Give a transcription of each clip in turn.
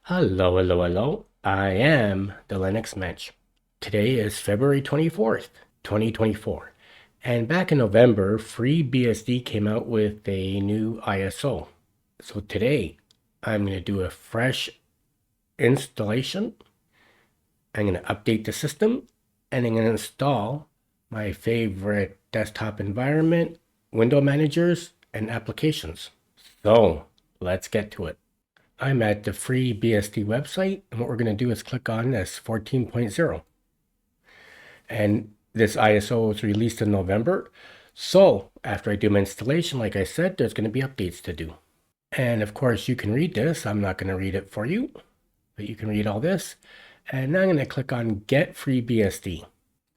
Hello, hello, hello. I am the Linux Mench. Today is February 24th, 2024. And back in November, FreeBsd came out with a new ISO. So today, I'm going to do a fresh installation. I'm going to update the system, and I'm going to install my favorite desktop environment, window managers, and applications. So let's get to it. I'm at the FreeBsd website, and what we're going to do is click on this 14.0. And this ISO was released in November. So after I do my installation, like I said, there's going to be updates to do. And of course, you can read this. I'm not going to read it for you, but you can read all this. And now I'm going to click on Get FreeBsd.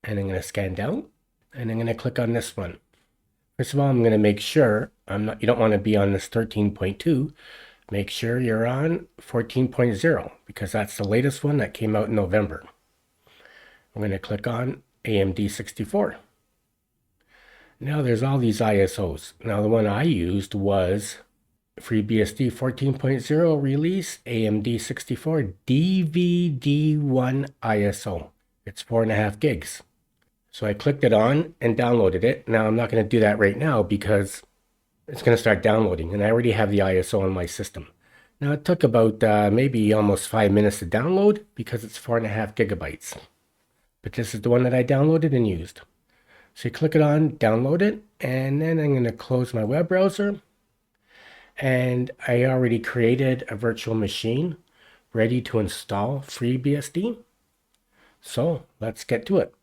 And I'm going to scan down, and I'm going to click on this one. First of all, I'm going to make sure you don't want to be on this 13.2. Make sure you're on 14.0 because that's the latest one that came out in November. I'm going to click on AMD 64. Now there's all these ISOs. Now the one I used was FreeBsd 14.0 release AMD 64 DVD1 ISO. It's 4.5 gigs. So I clicked it on and downloaded it. Now I'm not going to do that right now because it's going to start downloading, and I already have the ISO on my system. Now it took about maybe almost 5 minutes to download because it's 4.5 gigabytes. But this is the one that I downloaded and used. So you click it on, download it, and then I'm going to close my web browser. And I already created a virtual machine ready to install FreeBsd. So let's get to it.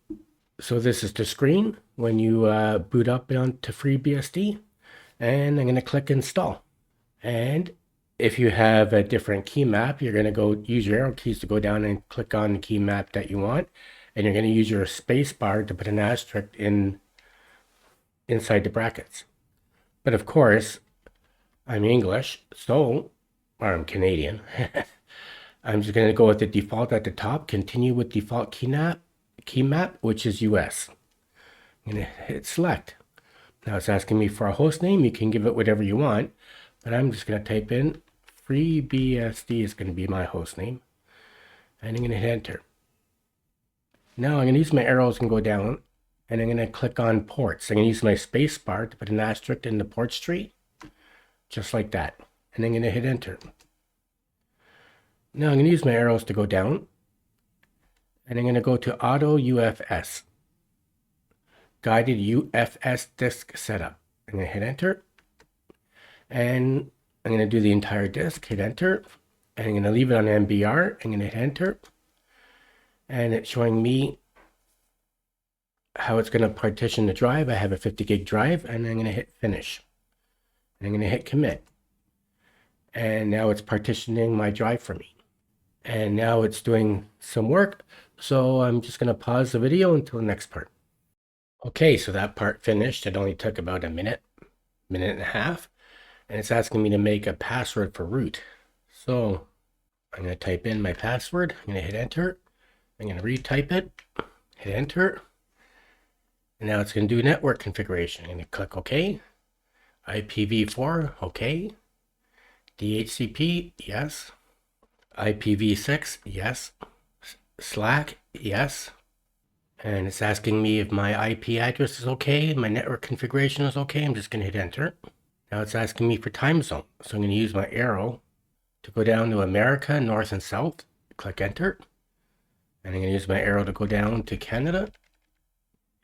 So this is the screen when you boot up onto FreeBsd. And I'm going to click install. And if you have a different key map, you're going to go use your arrow keys to go down and click on the key map that you want. And you're going to use your space bar to put an asterisk inside the brackets. But of course, I'm English, or I'm Canadian. I'm just going to go with the default at the top, continue with default key map, which is US. I'm going to hit select. Now it's asking me for a host name. You can give it whatever you want, but I'm just going to type in FreeBsd is going to be my host name, and I'm going to hit enter. Now I'm going to use my arrows and go down, and I'm going to click on ports. I'm going to use my space bar to put an asterisk in the ports tree, just like that, and I'm going to hit enter. Now I'm going to use my arrows to go down, and I'm going to go to Auto UFS. Guided UFS disk setup. I'm going to hit enter, and I'm going to do the entire disk, hit enter, and I'm going to leave it on MBR. I'm going to hit enter, and it's showing me how it's going to partition the drive. I have a 50 gig drive, and I'm going to hit finish, and I'm going to hit commit, and now it's partitioning my drive for me, and now it's doing some work. So I'm just going to pause the video until the next part. Okay, so that part finished. It only took about a minute and a half, and it's asking me to make a password for root. So I'm going to type in my password. I'm going to hit enter. I'm going to retype it, hit enter, and now it's going to do network configuration. I'm going to click OK. IPv4, OK. DHCP, yes. IPv6, yes. Slack, yes. And it's asking me if my IP address is okay, my network configuration is okay. I'm just going to hit enter. Now it's asking me for time zone. So I'm going to use my arrow to go down to America, North and South. Click enter. And I'm going to use my arrow to go down to Canada.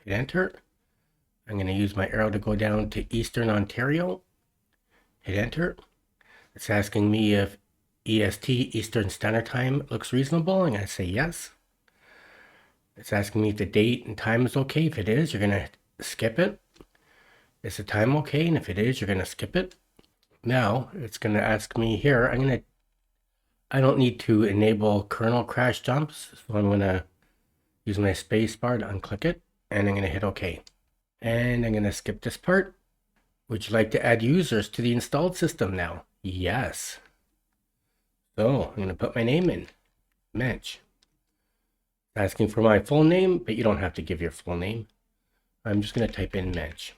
Hit enter. I'm going to use my arrow to go down to Eastern Ontario. Hit enter. It's asking me if EST, Eastern Standard Time, looks reasonable. I'm going to say yes. It's asking me if the date and time is okay. If it is, you're going to skip it. Is the time okay? And if it is, you're going to skip it. Now, it's going to ask me here, I don't need to enable kernel crash jumps. So I'm going to use my space bar to unclick it. And I'm going to hit OK. And I'm going to skip this part. Would you like to add users to the installed system now? Yes. So I'm going to put my name in. Mench. Asking for my full name, but you don't have to give your full name. I'm just going to type in Mench.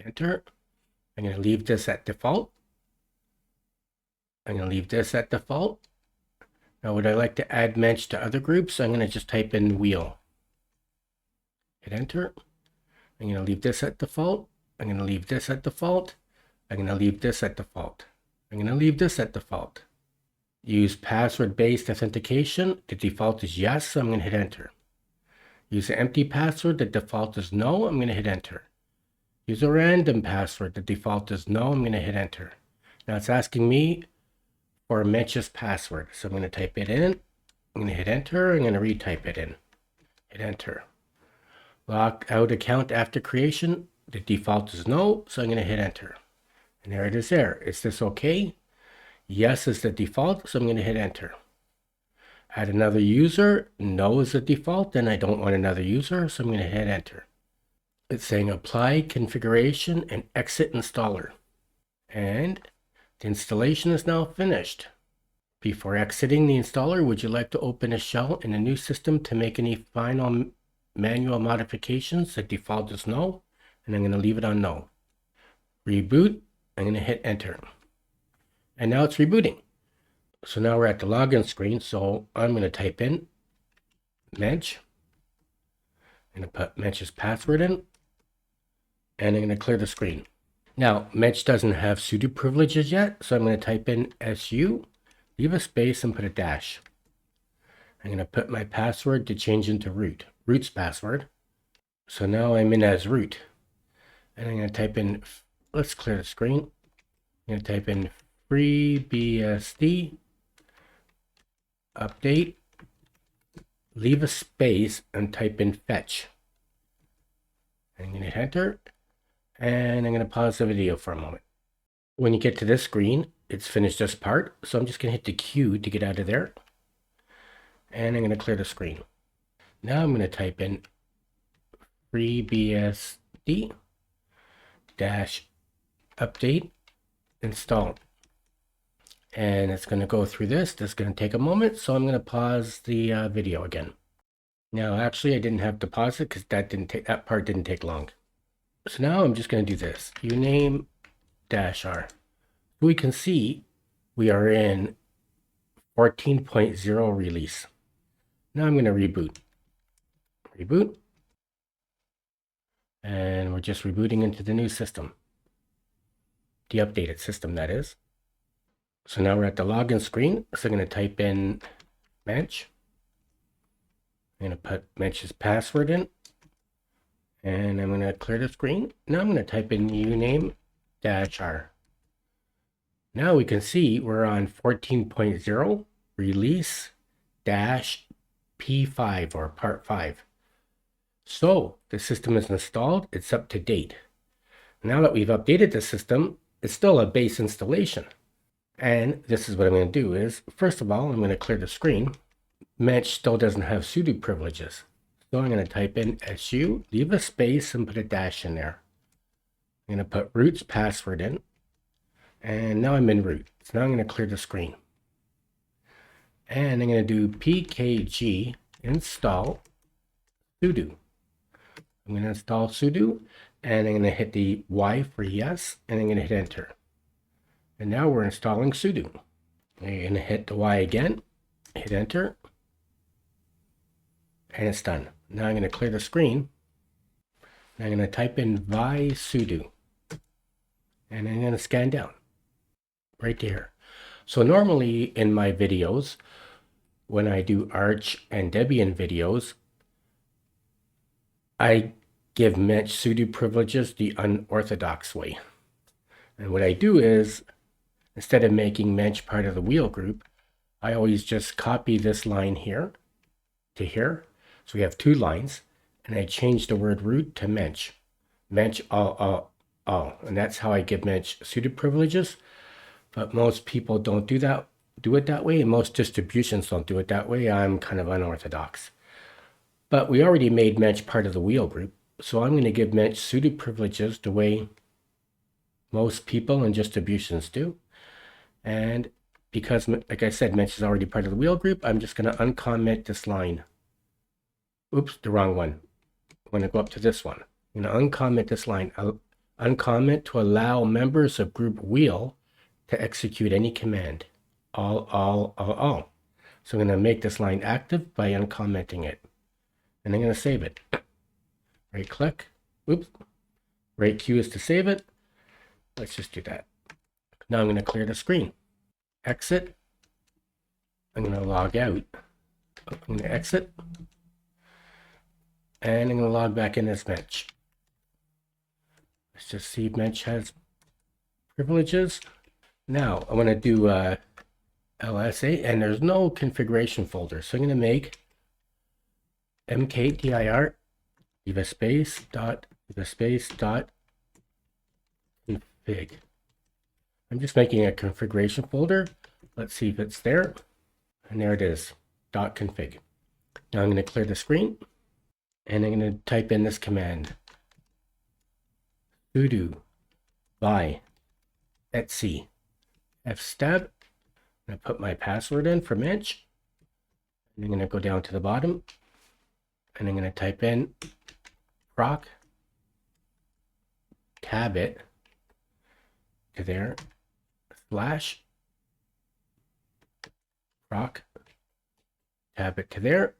Enter. I'm going to leave this at default. I'm going to leave this at default. Now, would I like to add Mench to other groups? I'm going to just type in wheel. Hit enter. I'm going to leave this at default. I'm going to leave this at default. I'm going to leave this at default. I'm going to leave this at default. Use password-based authentication. The default is yes, so I'm going to hit enter. Use an empty password. The default is no. I'm going to hit enter. Use a random password. The default is no. I'm going to hit enter. Now it's asking me for Mench's password. So I'm going to type it in. I'm going to hit enter. I'm going to retype it in. Hit enter. Lock out account after creation. The default is no. So I'm going to hit enter. And there it is there. Is this okay? Yes is the default. So I'm going to hit enter. Add another user. No is the default. Then I don't want another user. So I'm going to hit enter. It's saying apply configuration and exit installer. And the installation is now finished. Before exiting the installer, would you like to open a shell in a new system to make any final manual modifications? The default is no, and I'm going to leave it on no. Reboot, I'm going to hit enter. And now it's rebooting. So now we're at the login screen, so I'm going to type in Mench. I'm going to put Mench's password in, and I'm going to clear the screen. Now, Mench doesn't have sudo privileges yet, so I'm going to type in su, leave a space, and put a dash. I'm going to put my password to change into root's password. So now I'm in as root. And I'm going to type in, let's clear the screen. I'm going to type in FreeBsd update, leave a space, and type in fetch. I'm going to hit enter. And I'm going to pause the video for a moment. When you get to this screen, it's finished this part. So I'm just going to hit the Q to get out of there. And I'm going to clear the screen. Now I'm going to type in FreeBsd dash update install. And it's going to go through this. This is going to take a moment. So I'm going to pause the video again. Now, actually, I didn't have to pause it because that part didn't take long. So now I'm just going to do this, uname -r. We can see we are in 14.0 release. Now I'm going to reboot. Reboot. And we're just rebooting into the new system. The updated system, that is. So now we're at the login screen. So I'm going to type in Mench. I'm going to put Mench's password in. And I'm going to clear the screen. Now I'm going to type in uname -r. Now we can see we're on 14.0 release -p5 or part 5. So the system is installed. It's up to date. Now that we've updated the system, it's still a base installation. And this is what I'm going to do is, first of all, I'm going to clear the screen. Mench still doesn't have sudo privileges. So I'm going to type in su, leave a space, and put a dash in there. I'm going to put root's password in. And now I'm in root. So now I'm going to clear the screen. And I'm going to do pkg install sudo. I'm going to install sudo, and I'm going to hit the Y for yes, and I'm going to hit enter. And now we're installing sudo. I'm going to hit the Y again, hit enter, and it's done. Now I'm going to clear the screen. And I'm going to type in vi sudo. And I'm going to scan down. Right here. So normally in my videos, when I do Arch and Debian videos, I give Mench sudo privileges the unorthodox way. And what I do is, instead of making Mench part of the wheel group, I always just copy this line here to here. So we have two lines, and I change the word root to Mench. Mench all. And that's how I give Mench sudo privileges. But most people don't do it that way, and most distributions don't do it that way. I'm kind of unorthodox. But we already made Mench part of the wheel group, so I'm going to give Mench sudo privileges the way most people and distributions do. And because, like I said, Mench is already part of the wheel group, I'm just going to uncomment this line. Oops, the wrong one. I'm going to go up to this one. I'm going to uncomment this line. I'll uncomment to allow members of group wheel to execute any command. All. So I'm going to make this line active by uncommenting it. And I'm going to save it. Right click. Oops. Right Q is to save it. Let's just do that. Now I'm going to clear the screen. Exit. I'm going to log out. I'm going to exit. And I'm going to log back in as Mench. Let's just see if Mench has privileges. Now I'm going to do LSA, and there's no configuration folder. So I'm going to make mkdir, leave a space, dot config. I'm just making a configuration folder. Let's see if it's there. And there it is, .config. Now I'm going to clear the screen, and I'm going to type in this command. Sudo vi etc Fstab. I'm going to put my password in for Mench. And I'm going to go down to the bottom, and I'm going to type in proc tab it to there slash proc tab it to there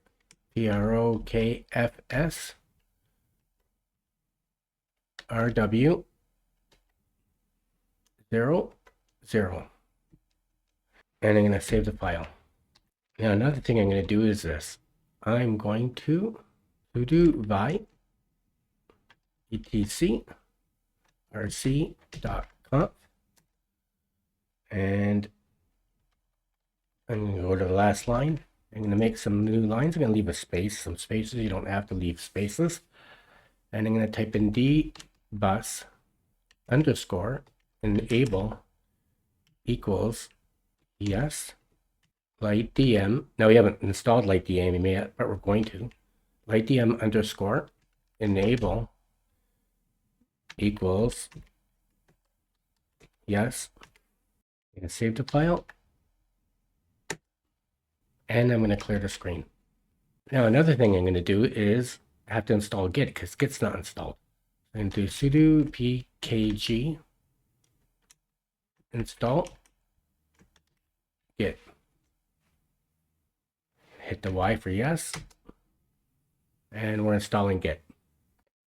PROKFS RW 0 0. And I'm going to save the file. Now another thing I'm going to do is this. I'm going to sudo vi etc rc.conf, and I'm going to go to the last line. I'm going to make some new lines. I'm going to leave a space, some spaces. You don't have to leave spaces. And I'm going to type in dbus underscore enable equals yes lightdm. Now we haven't installed lightdm yet, but we're going to. Lightdm underscore enable equals yes. I'm going to save the file, and I'm going to clear the screen. Now another thing I'm going to do is I have to install Git because Git's not installed. I'm going to do sudo pkg install Git. Hit the Y for yes, and we're installing Git.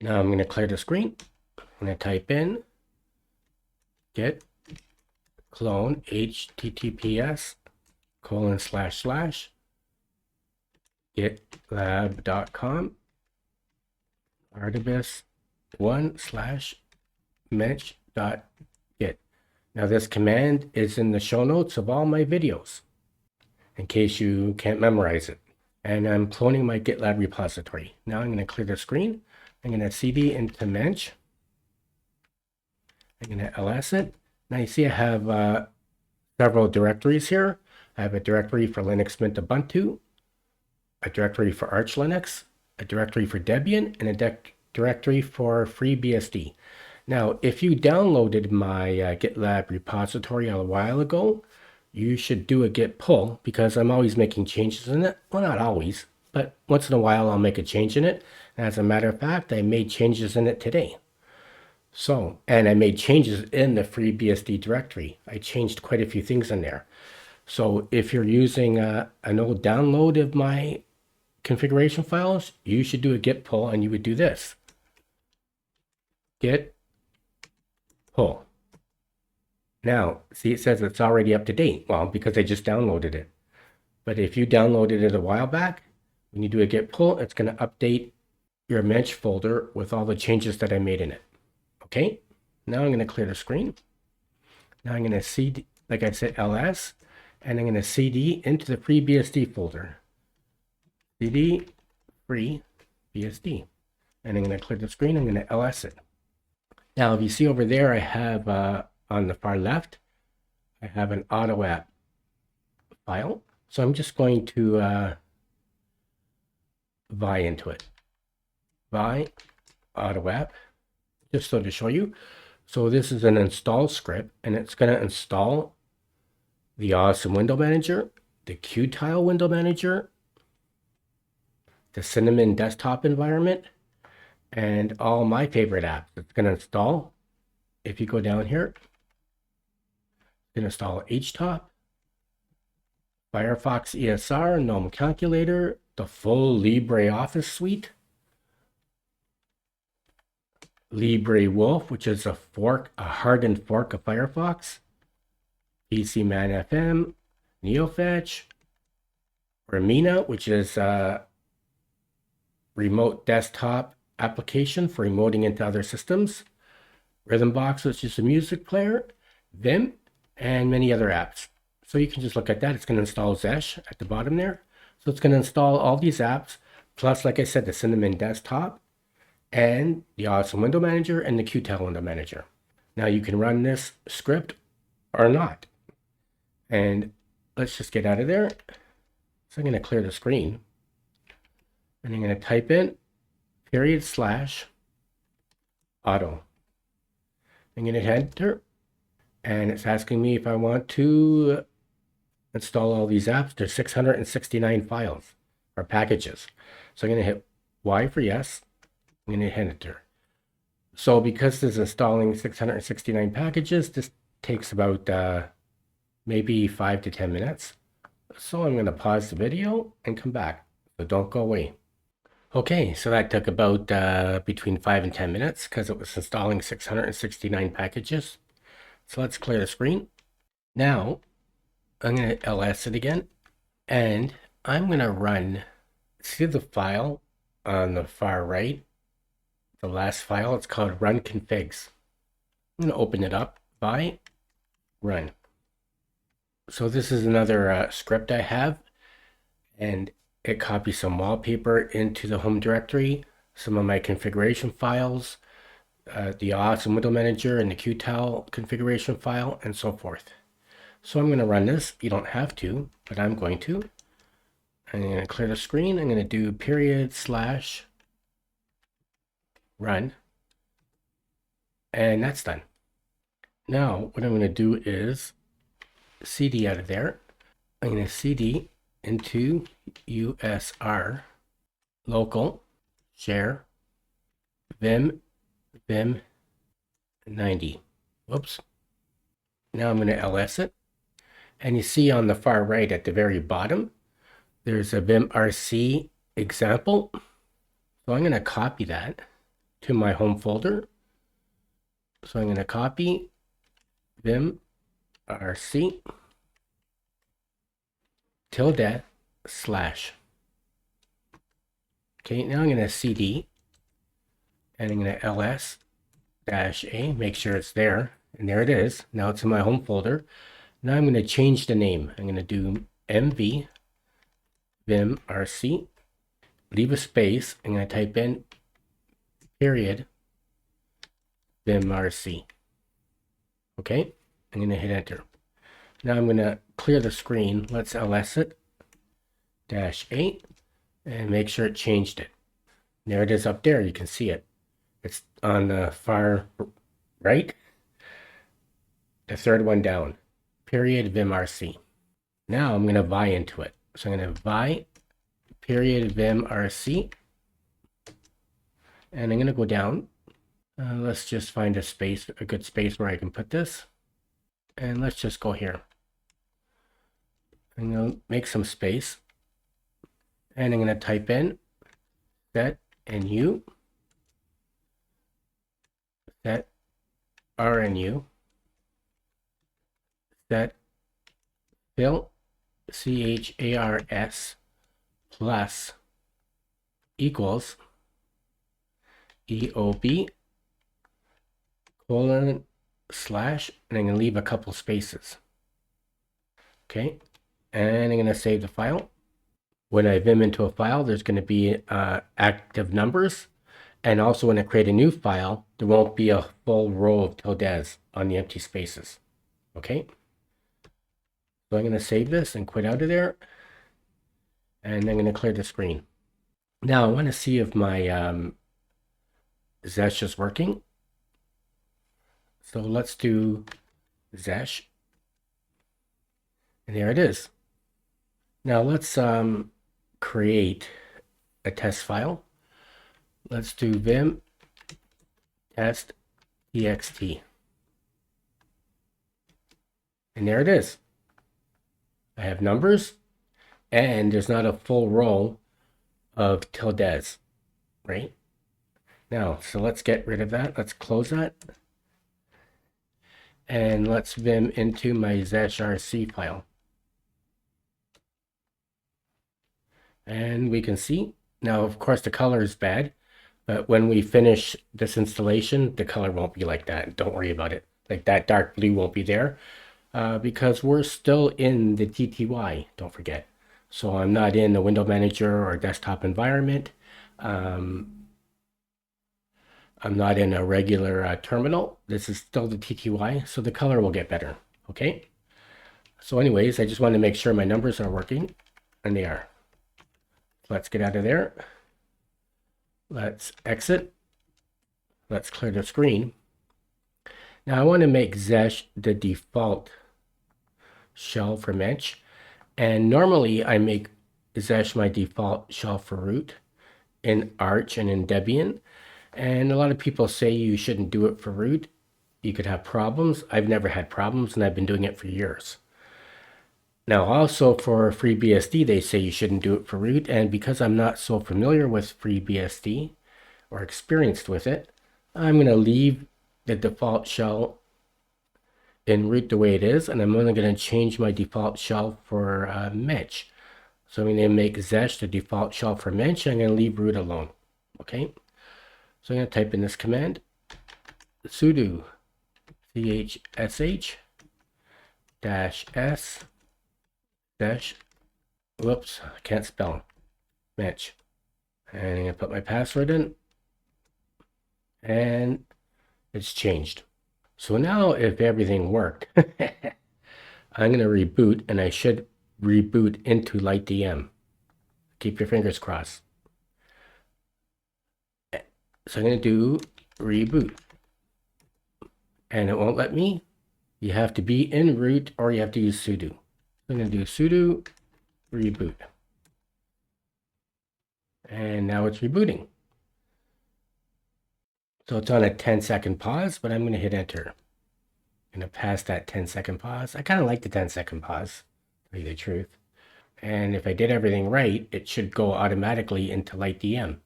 Now I'm going to clear the screen. I'm going to type in git clone https://gitlab.com artibus1/mench.git. Now this command is in the show notes of all my videos in case you can't memorize it. And I'm cloning my GitLab repository. Now I'm going to clear the screen. I'm going to cd into Mench. I'm going to ls it. Now you see I have several directories here. I have a directory for Linux Mint Ubuntu, a directory for Arch Linux, a directory for Debian, and a directory for FreeBsd. Now, if you downloaded my GitLab repository a while ago, you should do a git pull because I'm always making changes in it. Well, not always, but once in a while I'll make a change in it. And as a matter of fact, I made changes in it today. So, and I made changes in the FreeBsd directory. I changed quite a few things in there. So if you're using an old download of my configuration files, you should do a git pull, and you would do this. Git pull. Now, see, it says it's already up to date. Well, because I just downloaded it. But if you downloaded it a while back, when you do a git pull, it's going to update your Mench folder with all the changes that I made in it. Okay, now I'm going to clear the screen. Now I'm going to cd, like I said, ls, and I'm going to cd into the FreeBsd folder. cd FreeBsd. And I'm going to clear the screen. I'm going to ls it. Now, if you see over there, I have on the far left, I have an auto app file. So I'm just going to vi into it. Vi auto app. Just so to show you. So this is an install script, and it's going to install the Awesome Window Manager, the Qtile Window Manager, the Cinnamon desktop environment, and all my favorite apps. It's going to install. If you go down here, it's going to install Htop, Firefox ESR, GNOME Calculator, the full LibreOffice suite, LibreWolf, which is a hardened fork of Firefox, PCman FM, NeoFetch, Remmina, which is a remote desktop application for remoting into other systems, Rhythmbox, which is a music player, Vim, and many other apps. So you can just look at that. It's going to install Zesh at the bottom there. So it's going to install all these apps, plus, like I said, the Cinnamon desktop, and the Awesome Window Manager, and the Qtile Window Manager. Now you can run this script or not. And let's just get out of there. So I'm going to clear the screen. And I'm going to type in /auto. I'm going to hit enter. And it's asking me if I want to install all these apps. There's 669 files or packages. So I'm going to hit Y for yes. I'm going to hit enter. So because this is installing 669 packages, this takes about maybe 5 to 10 minutes. So I'm going to pause the video and come back. So don't go away. Okay, so that took about between 5 and 10 minutes because it was installing 669 packages. So let's clear the screen. Now I'm going to ls it again, and I'm going to run, see the file on the far right, the last file, it's called run configs. I'm going to open it up by run. So this is another script I have, and it copies some wallpaper into the home directory, some of my configuration files, the Awesome Window Manager and the Qtile configuration file, and so forth. So I'm going to run this. You don't have to, but I'm going to. I'm going to clear the screen. I'm going to do /run, and that's done. Now what I'm going to do is cd out of there. I'm going to cd into usr local share vim 90. Whoops. Now I'm going to ls it, and you see on the far right at the very bottom there's a vimrc example. So I'm going to copy that to my home folder. So I'm going to copy vimrc /. Okay, now I'm going to cd, and I'm going to ls-a, make sure it's there, and there it is. Now it's in my home folder. Now I'm going to change the name. I'm going to do mv vimrc, leave a space. I'm going to type in .vimrc. Okay, I'm going to hit enter. Now I'm going to clear the screen. Let's ls it -8 and make sure it changed it. There it is up there. You can see it. It's on the far right, the third one down, .vimrc. Now I'm going to vi into it. So I'm going to vi .vimrc, and I'm going to go down. Let's just find a space, a good space where I can put this. And let's just go here. I'm going to make some space. And I'm going to type in set nu, set rnu, set fill chars plus equals eob :/, and I'm going to leave a couple spaces. Okay, and I'm going to save the file. When I vim into a file, there's going to be active numbers, and also when I create a new file, there won't be a full row of tildes on the empty spaces. Okay, so I'm going to save this and quit out of there, and I'm going to clear the screen. Now I want to see if my Zesh is working. So let's do Zesh, and there it is. Now let's create a test file. Let's do vim test txt, and there it is. I have numbers and there's not a full row of tildes, right? Now, so let's get rid of that. Let's close that. And let's vim into my zesh.rc file. And we can see, now of course the color is bad, but when we finish this installation, the color won't be like that. Don't worry about it. Like that dark blue won't be there because we're still in the TTY, don't forget. So I'm not in the window manager or desktop environment. I'm not in a regular terminal. This is still the TTY, so the color will get better, okay? So anyways, I just want to make sure my numbers are working, and they are. Let's get out of there. Let's exit. Let's clear the screen. Now I want to make Zesh the default shell for Mench. And normally I make Zesh my default shell for root in Arch and in Debian. And a lot of people say you shouldn't do it for root. You could have problems. I've never had problems, and I've been doing it for years. Now also for FreeBsd, they say you shouldn't do it for root. And because I'm not so familiar with FreeBsd or experienced with it, I'm going to leave the default shell in root the way it is, and I'm only going to change my default shell for Mench. So I'm going to make Zesh the default shell for Mench. I'm going to leave root alone. Okay. So I'm going to type in this command, sudo chsh -s dash, whoops, I can't spell, Mench. And I'm going to put my password in, and it's changed. So now if everything worked, I'm going to reboot, and I should reboot into LightDM. Keep your fingers crossed. So I'm going to do reboot, and it won't let me. You have to be in root, or you have to use sudo. I'm going to do sudo reboot. And now it's rebooting. So it's on a 10-second pause, but I'm going to hit enter. I'm going to pass that 10-second pause. I kind of like the 10-second pause, to tell you the truth. And if I did everything right, it should go automatically into LightDM.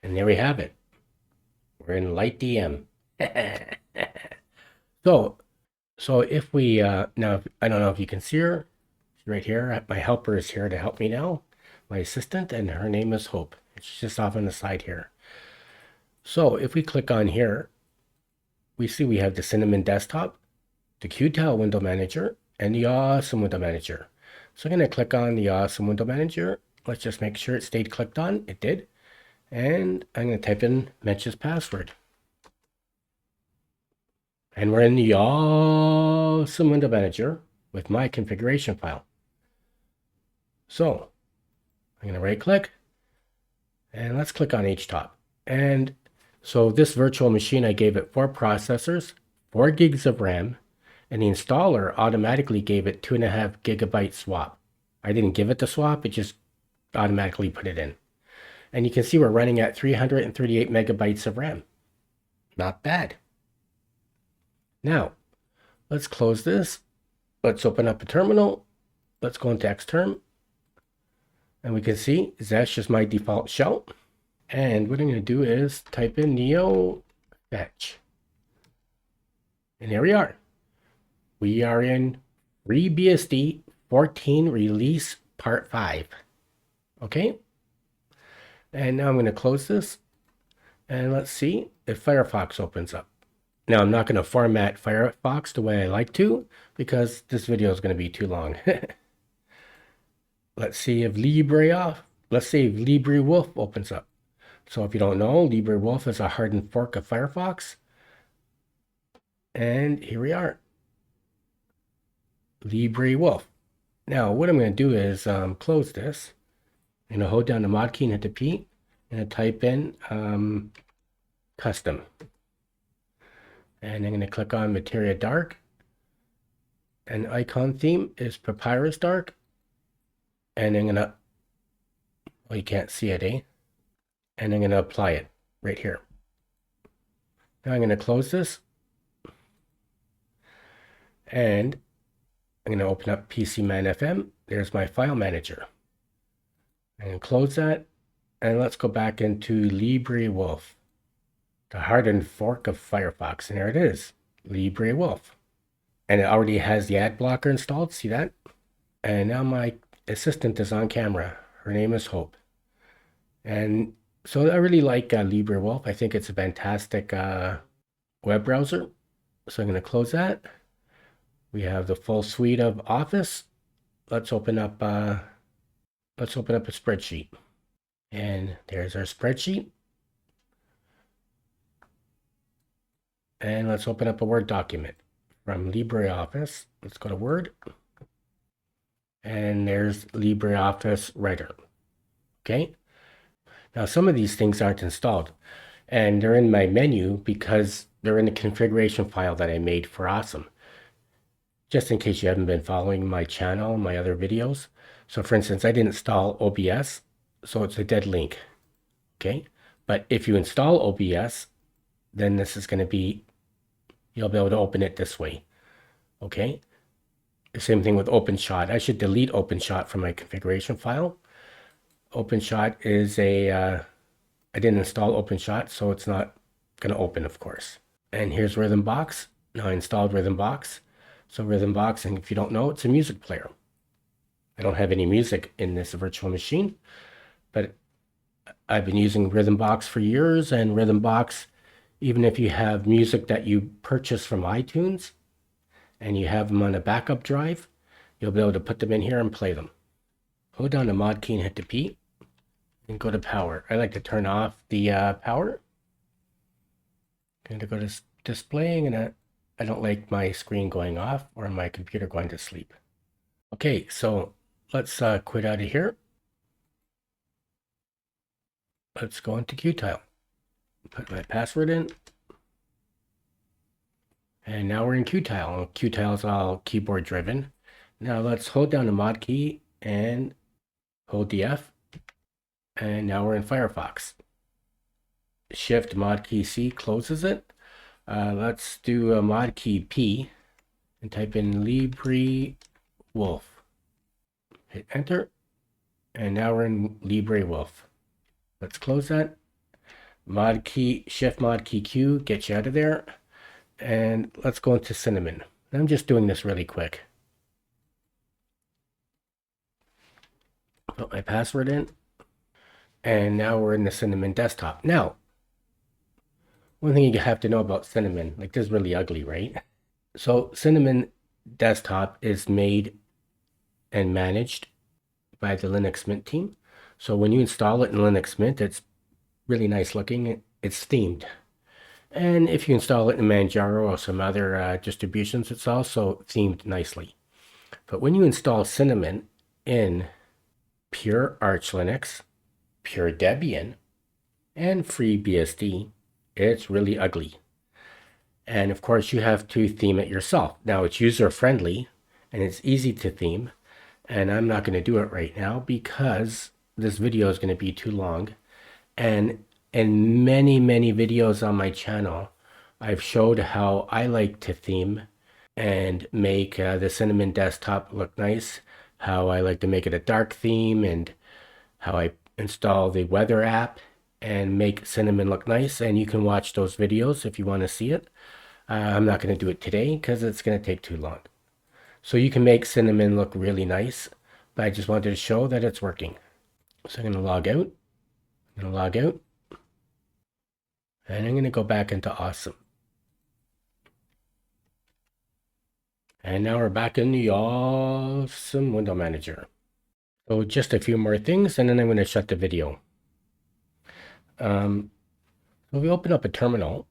And there we have it. We're in LightDM. So if we, now, I don't know if you can see her. She's right here. My helper is here to help me now. My assistant, and her name is Hope. She's just off on the side here. So if we click on here, we see we have the Cinnamon desktop, the Qtile window manager, and the awesome window manager. So I'm going to click on the awesome window manager. Let's just make sure it stayed clicked on. It did. And I'm going to type in Mench's password. And we're in the awesome window manager with my configuration file. So I'm going to right click, and let's click on Htop. And so this virtual machine, I gave it 4 processors, 4 gigs of RAM, and the installer automatically gave it 2.5 gigabyte swap. I didn't give it the swap, it just automatically put it in. And you can see we're running at 338 megabytes of RAM. Not bad. Now, let's close this. Let's open up a terminal. Let's go into Xterm. And we can see Zesh is my default shell. And what I'm going to do is type in neo fetch. And here we are. We are in FreeBsd 14 release part 5. Okay. And now I'm going to close this. And let's see if Firefox opens up. Now I'm not going to format Firefox the way I like to, because this video is going to be too long. Let's see if LibreWolf opens up. So if you don't know, LibreWolf is a hardened fork of Firefox. And here we are. LibreWolf. Now what I'm going to do is close this. I'm going to hold down the mod key and hit the P. I'm going to type in custom. And I'm going to click on Materia Dark. And icon theme is Papyrus Dark. And I'm going to, well, you can't see it, eh? And I'm going to apply it right here. Now I'm going to close this. And I'm going to open up PCMan FM. There's my file manager. And close that. And let's go back into LibreWolf, the hardened fork of Firefox. And there it is, LibreWolf. And it already has the ad blocker installed. See that? And now my assistant is on camera. Her name is Hope. And so I really like LibreWolf. I think it's a fantastic web browser. So I'm going to close that. We have the full suite of Office. Let's open up a spreadsheet. And there's our spreadsheet. And let's open up a Word document from LibreOffice. Let's go to Word. And there's LibreOffice Writer. Okay. Now some of these things aren't installed, and they're in my menu because they're in the configuration file that I made for Awesome. Just in case you haven't been following my channel, my other videos. So for instance, I didn't install OBS, so it's a dead link. Okay. But if you install OBS, then this is going to be, you'll be able to open it this way. Okay. The same thing with OpenShot. I should delete OpenShot from my configuration file. OpenShot is I didn't install OpenShot, so it's not going to open, of course. And here's Rhythmbox. Now I installed Rhythmbox. So Rhythmbox, and if you don't know, it's a music player. I don't have any music in this virtual machine, but I've been using Rhythmbox for years, and Rhythmbox, even if you have music that you purchase from iTunes and you have them on a backup drive, you'll be able to put them in here and play them. Hold down the mod key and hit the P and go to power. I like to turn off the power. I'm going to go to displaying, and I don't like my screen going off or my computer going to sleep. Okay, so let's quit out of here. Let's go into Qtile. Put my password in. And now we're in Qtile. Qtile is all keyboard driven. Now let's hold down the mod key and hold the F. And now we're in Firefox. Shift mod key C closes it. Let's do a mod key P and type in LibreWolf. Hit enter. And now we're in LibreWolf. Let's close that. Mod key, shift mod key Q gets you out of there. And let's go into Cinnamon. I'm just doing this really quick. Put my password in. And now we're in the Cinnamon desktop. Now, one thing you have to know about Cinnamon, like this is really ugly, right? So Cinnamon desktop is made and managed by the Linux Mint team. So when you install it in Linux Mint, it's really nice looking. It's themed. And if you install it in Manjaro or some other distributions, it's also themed nicely. But when you install Cinnamon in pure Arch Linux, pure Debian, and FreeBsd, it's really ugly. And of course, you have to theme it yourself. Now, it's user-friendly, and it's easy to theme. And I'm not going to do it right now because this video is going to be too long. And in many, many videos on my channel, I've showed how I like to theme and make the Cinnamon desktop look nice, how I like to make it a dark theme, and how I install the weather app and make Cinnamon look nice. And you can watch those videos if you want to see it. I'm not going to do it today because it's going to take too long. So you can make Cinnamon look really nice, but I just wanted to show that it's working. So I'm going to log out. I'm going to log out. And I'm going to go back into Awesome. And now we're back in the Awesome Window Manager. So just a few more things, and then I'm going to shut the video. So we open up a terminal.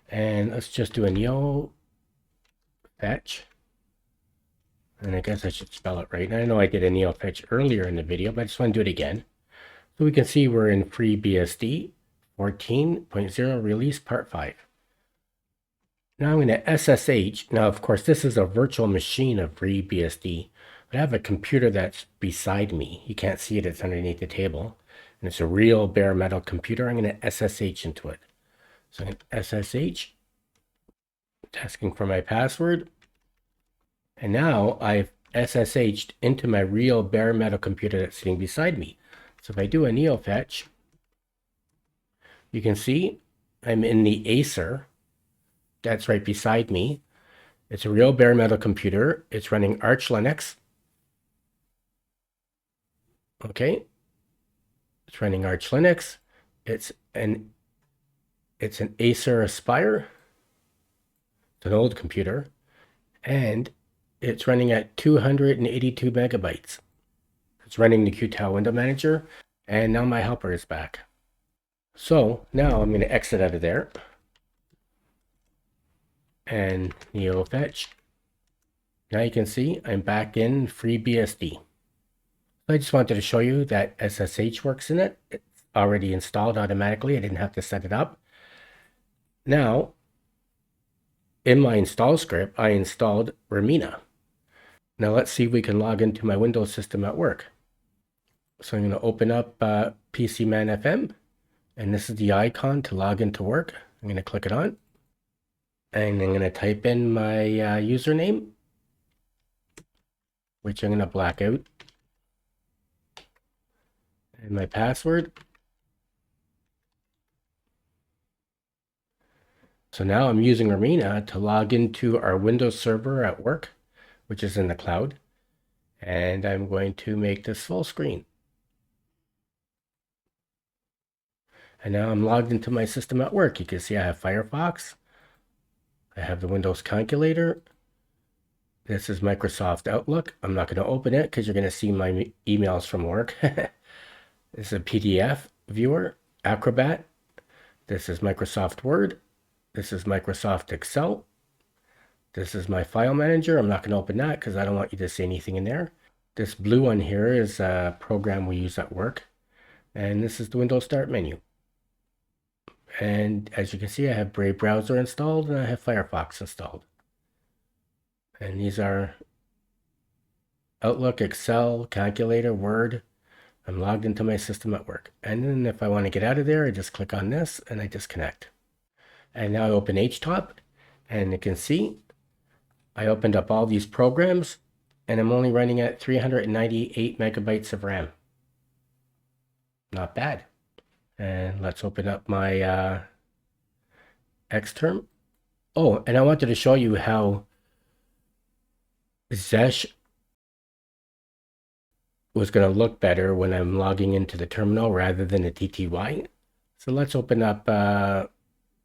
And let's just do a neo fetch. And I guess I should spell it right. And I know I did a neo fetch earlier in the video, but I just want to do it again. So we can see we're in FreeBsd 14.0 release part 5. Now I'm going to SSH. Now, of course, this is a virtual machine of FreeBsd, but I have a computer that's beside me. You can't see it. It's underneath the table. And it's a real bare metal computer. I'm going to SSH into it. So I'm going to SSH. It's asking for my password. And now I've SSH'd into my real bare metal computer that's sitting beside me. So if I do a neo fetch, you can see I'm in the Acer that's right beside me. It's a real bare metal computer. It's running Arch Linux. Okay. It's running Arch Linux. It's an Acer Aspire. It's an old computer. And it's running at 282 megabytes. It's running the Qtile window manager. And now my helper is back. So now I'm going to exit out of there and neo fetch. Now you can see I'm back in FreeBsd. I just wanted to show you that SSH works in it. It's already installed automatically. I didn't have to set it up. Now, in my install script, I installed Remmina. Now let's see if we can log into my Windows system at work. So I'm going to open up PCman FM. And this is the icon to log into work. I'm going to click it on. And I'm going to type in my username, which I'm going to black out. And my password. So now I'm using Remmina to log into our Windows server at work, which is in the cloud. And I'm going to make this full screen. And now I'm logged into my system at work. You can see I have Firefox. I have the Windows calculator. This is Microsoft Outlook. I'm not going to open it because you're going to see my emails from work. This is a PDF viewer, Acrobat. This is Microsoft Word. This is Microsoft Excel. This is my file manager. I'm not going to open that because I don't want you to see anything in there. This blue one here is a program we use at work. And this is the Windows Start menu. And as you can see, I have Brave Browser installed and I have Firefox installed. And these are Outlook, Excel, Calculator, Word. I'm logged into my system at work. And then if I want to get out of there, I just click on this and I disconnect. And now I open Htop and you can see I opened up all these programs and I'm only running at 398 megabytes of RAM. Not bad. And let's open up my Xterm. Oh, and I wanted to show you how Zesh was going to look better when I'm logging into the terminal rather than a TTY. So let's open up a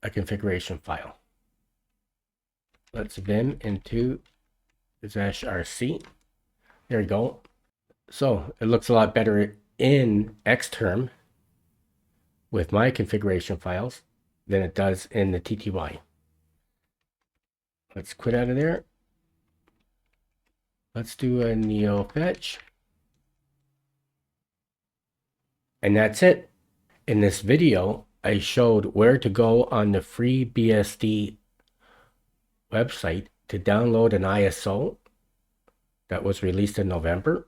configuration file. Let's Vim into Zesh RC. There we go. So it looks a lot better in Xterm with my configuration files than it does in the TTY. Let's quit out of there. Let's do a neo fetch. And that's it. In this video, I showed where to go on the FreeBsd website to download an ISO that was released in November.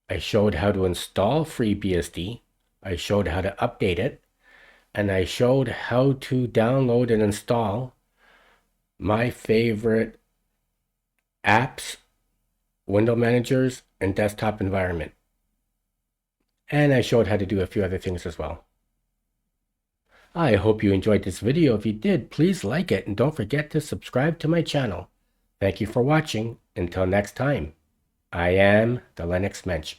I showed how to install FreeBsd. I showed how to update it. And I showed how to download and install my favorite apps, window managers, and desktop environment. And I showed how to do a few other things as well. I hope you enjoyed this video. If you did, please like it and don't forget to subscribe to my channel. Thank you for watching. Until next time, I am the Linux Mench.